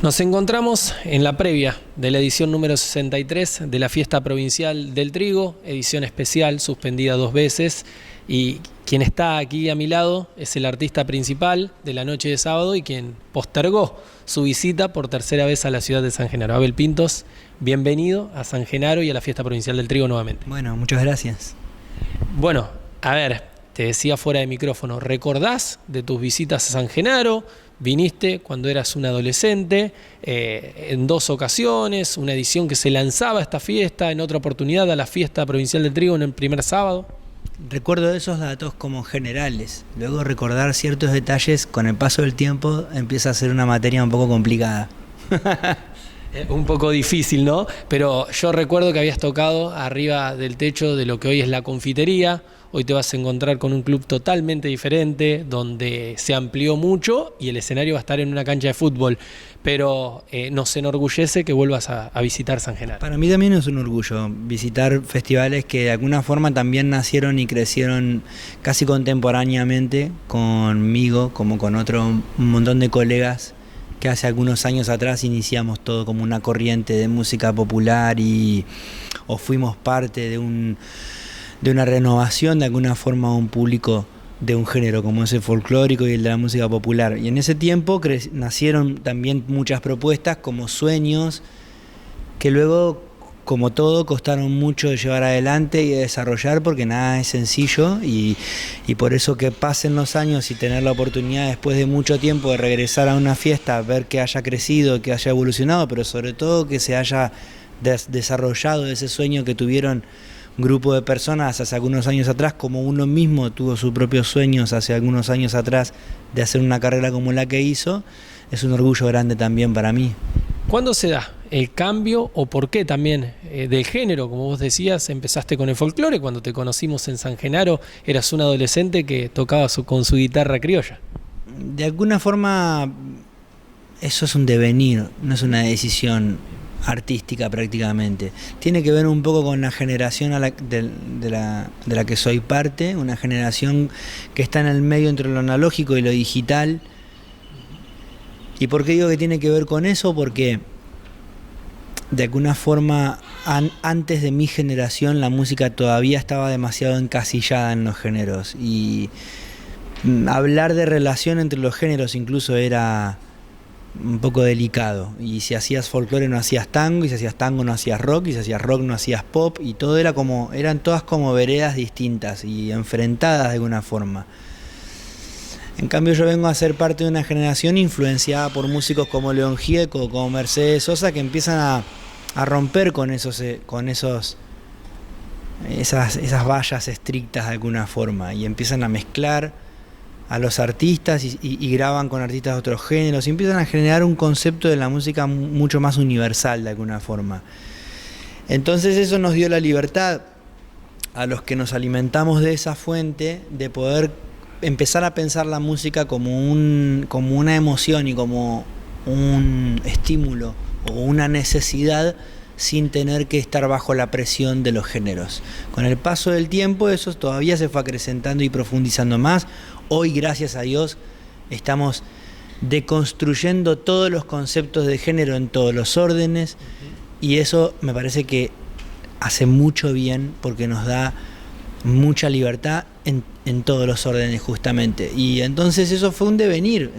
Nos encontramos en la previa de la edición número 63 de la Fiesta Provincial del Trigo, edición especial, suspendida 2 veces, y quien está aquí a mi lado es el artista principal de la noche de sábado y quien postergó su visita por 3ª vez a la ciudad de San Genaro. Abel Pintos, bienvenido a San Genaro y a la Fiesta Provincial del Trigo nuevamente. Bueno, muchas gracias. Bueno, a ver, te decía fuera de micrófono, ¿recordás de tus visitas a San Genaro? Viniste cuando eras un adolescente, en 2 ocasiones, una edición que se lanzaba a esta fiesta, en otra oportunidad a la Fiesta Provincial del Trigo en el primer sábado. Recuerdo esos datos como generales, luego recordar ciertos detalles con el paso del tiempo empieza a ser una materia un poco complicada. Un poco difícil, ¿no? Pero yo recuerdo que habías tocado arriba del techo de lo que hoy es la confitería. Hoy te vas a encontrar con un club totalmente diferente, donde se amplió mucho y el escenario va a estar en una cancha de fútbol. Pero nos enorgullece que vuelvas a visitar San Genaro. Para mí también es un orgullo visitar festivales que de alguna forma también nacieron y crecieron casi contemporáneamente conmigo, como con un montón de colegas que hace algunos años atrás iniciamos todo como una corriente de música popular o fuimos parte de una renovación de alguna forma a un público de un género como es el folclórico y el de la música popular. Y en ese tiempo nacieron también muchas propuestas como sueños que luego, como todo, costaron mucho de llevar adelante y de desarrollar porque nada es sencillo y por eso que pasen los años y tener la oportunidad después de mucho tiempo de regresar a una fiesta, ver que haya crecido, que haya evolucionado, pero sobre todo que se haya desarrollado ese sueño que tuvieron grupo de personas hace algunos años atrás, como uno mismo tuvo sus propios sueños hace algunos años atrás de hacer una carrera como la que hizo, es un orgullo grande también para mí. ¿Cuándo se da el cambio o por qué también del género? Como vos decías, empezaste con el folclore, cuando te conocimos en San Genaro eras un adolescente que tocaba con su guitarra criolla. De alguna forma eso es un devenir, no es una decisión artística prácticamente. Tiene que ver un poco con la generación de la que soy parte, una generación que está en el medio entre lo analógico y lo digital. ¿Y por qué digo que tiene que ver con eso? Porque de alguna forma antes de mi generación la música todavía estaba demasiado encasillada en los géneros y hablar de relación entre los géneros incluso era un poco delicado, y si hacías folclore no hacías tango, y si hacías tango no hacías rock, y si hacías rock no hacías pop, y todo eran todas como veredas distintas y enfrentadas de alguna forma. En cambio yo vengo a ser parte de una generación influenciada por músicos como León Gieco, como Mercedes Sosa, que empiezan a romper con esas vallas estrictas de alguna forma, y empiezan a mezclar a los artistas y graban con artistas de otros géneros y empiezan a generar un concepto de la música mucho más universal de alguna forma. Entonces eso nos dio la libertad a los que nos alimentamos de esa fuente de poder empezar a pensar la música como una emoción y como un estímulo o una necesidad sin tener que estar bajo la presión de los géneros. Con el paso del tiempo eso todavía se fue acrecentando y profundizando más. Hoy, gracias a Dios, estamos deconstruyendo todos los conceptos de género en todos los órdenes, y eso me parece que hace mucho bien porque nos da mucha libertad en todos los órdenes justamente. Y entonces eso fue un devenir,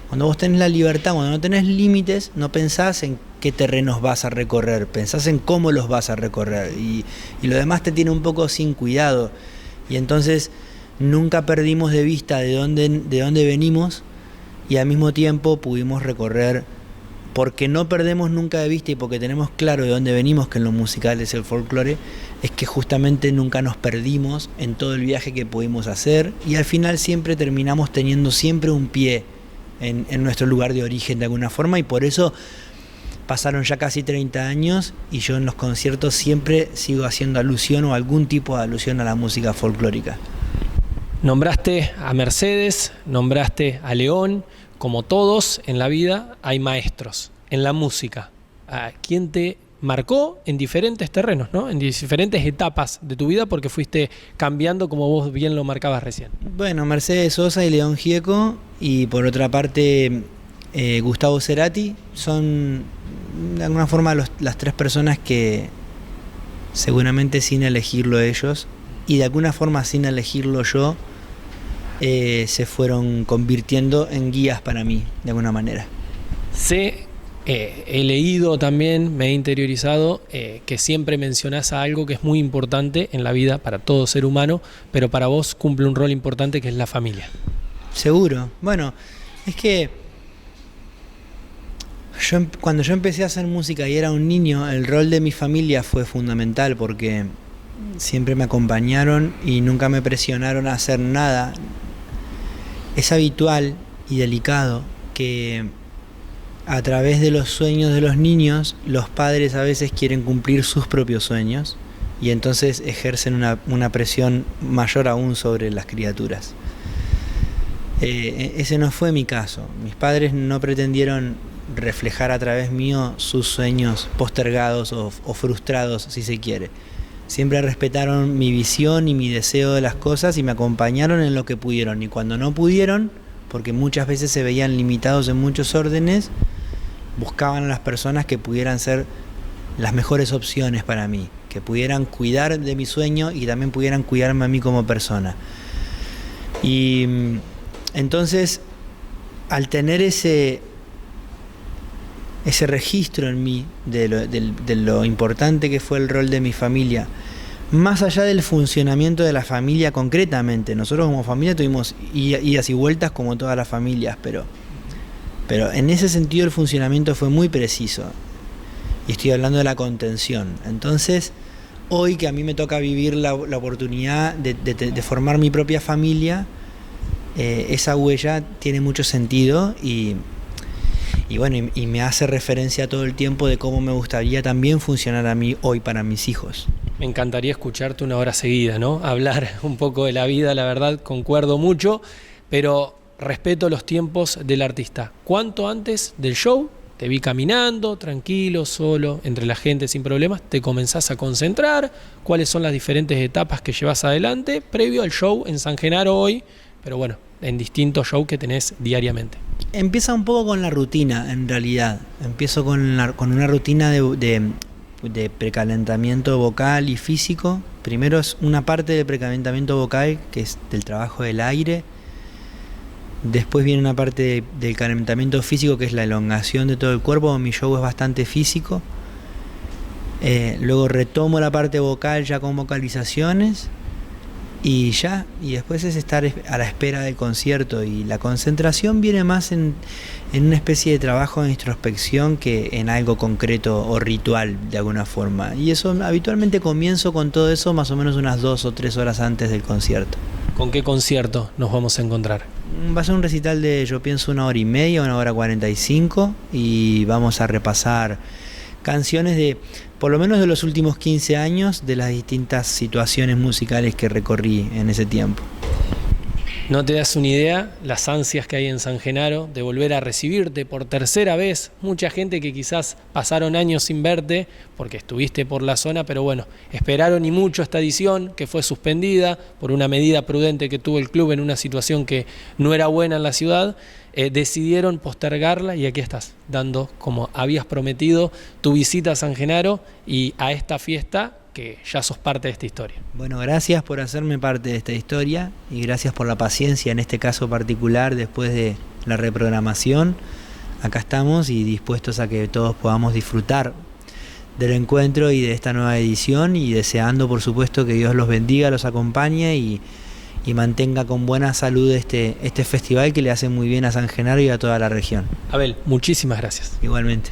cuando vos tenés la libertad, cuando no tenés límites, no pensás en qué terrenos vas a recorrer, pensás en cómo los vas a recorrer, y lo demás te tiene un poco sin cuidado, y entonces nunca perdimos de vista de dónde venimos, y al mismo tiempo pudimos recorrer, porque no perdemos nunca de vista y porque tenemos claro de dónde venimos, que en lo musical es el folclore, es que justamente nunca nos perdimos en todo el viaje que pudimos hacer, y al final siempre terminamos teniendo siempre un pie en nuestro lugar de origen de alguna forma, y por eso pasaron ya casi 30 años y yo en los conciertos siempre sigo haciendo alusión o algún tipo de alusión a la música folclórica. Nombraste a Mercedes, nombraste a León. Como todos en la vida, hay maestros en la música. ¿Quién te marcó en diferentes terrenos, ¿no? En diferentes etapas de tu vida, porque fuiste cambiando como vos bien lo marcabas recién? Bueno, Mercedes Sosa y León Gieco, y por otra parte Gustavo Cerati, son de alguna forma las tres personas que seguramente sin elegirlo ellos y de alguna forma sin elegirlo yo se fueron convirtiendo en guías para mí de alguna manera. He leído también, me he interiorizado que siempre mencionás a algo que es muy importante en la vida para todo ser humano, pero para vos cumple un rol importante que es la familia. Seguro. Bueno, es que cuando yo empecé a hacer música y era un niño, el rol de mi familia fue fundamental porque siempre me acompañaron y nunca me presionaron a hacer nada. Es habitual y delicado que a través de los sueños de los niños, los padres a veces quieren cumplir sus propios sueños y entonces ejercen una presión mayor aún sobre las criaturas. Ese no fue mi caso. Mis padres no pretendieron reflejar a través mío sus sueños postergados o frustrados, si se quiere. Siempre respetaron mi visión y mi deseo de las cosas y me acompañaron en lo que pudieron. Y cuando no pudieron, porque muchas veces se veían limitados en muchos órdenes, buscaban a las personas que pudieran ser las mejores opciones para mí, que pudieran cuidar de mi sueño y también pudieran cuidarme a mí como persona. Y entonces, al tener ese registro en mí de lo importante que fue el rol de mi familia, más allá del funcionamiento de la familia concretamente, nosotros como familia tuvimos idas y vueltas como todas las familias, pero en ese sentido el funcionamiento fue muy preciso, y estoy hablando de la contención. Entonces, hoy que a mí me toca vivir la oportunidad de formar mi propia familia, esa huella tiene mucho sentido y bueno, y me hace referencia todo el tiempo de cómo me gustaría también funcionar a mí hoy para mis hijos. Me encantaría escucharte una hora seguida, ¿no? Hablar un poco de la vida, la verdad, concuerdo mucho, pero respeto los tiempos del artista. ¿Cuánto antes del show te vi caminando, tranquilo, solo, entre la gente, sin problemas? ¿Te comenzás a concentrar? ¿Cuáles son las diferentes etapas que llevas adelante previo al show en San Genaro hoy? Pero bueno, en distintos shows que tenés diariamente. Empieza un poco con la rutina, en realidad. Empiezo con una rutina de precalentamiento vocal y físico. Primero es una parte del precalentamiento vocal, que es del trabajo del aire. Después viene una parte del calentamiento físico, que es la elongación de todo el cuerpo. Mi show es bastante físico. Luego retomo la parte vocal ya con vocalizaciones. Y después es estar a la espera del concierto, y la concentración viene más en una especie de trabajo de introspección que en algo concreto o ritual de alguna forma, y eso habitualmente comienzo con todo eso más o menos unas 2 o 3 horas antes del concierto. ¿Con qué concierto nos vamos a encontrar? Va a ser un recital de, yo pienso, 1h30, 1h45, y vamos a repasar canciones de, por lo menos de los últimos 15 años, de las distintas situaciones musicales que recorrí en ese tiempo. No te das una idea las ansias que hay en San Genaro de volver a recibirte por tercera vez. Mucha gente que quizás pasaron años sin verte porque estuviste por la zona, pero bueno, esperaron y mucho esta edición que fue suspendida por una medida prudente que tuvo el club en una situación que no era buena en la ciudad. Decidieron postergarla y aquí estás, dando, como habías prometido, tu visita a San Genaro y a esta fiesta que ya sos parte de esta historia. Bueno, gracias por hacerme parte de esta historia y gracias por la paciencia en este caso particular después de la reprogramación. Acá estamos y dispuestos a que todos podamos disfrutar del encuentro y de esta nueva edición, y deseando por supuesto que Dios los bendiga, los acompañe y mantenga con buena salud este festival que le hace muy bien a San Genaro y a toda la región. Abel, muchísimas gracias. Igualmente.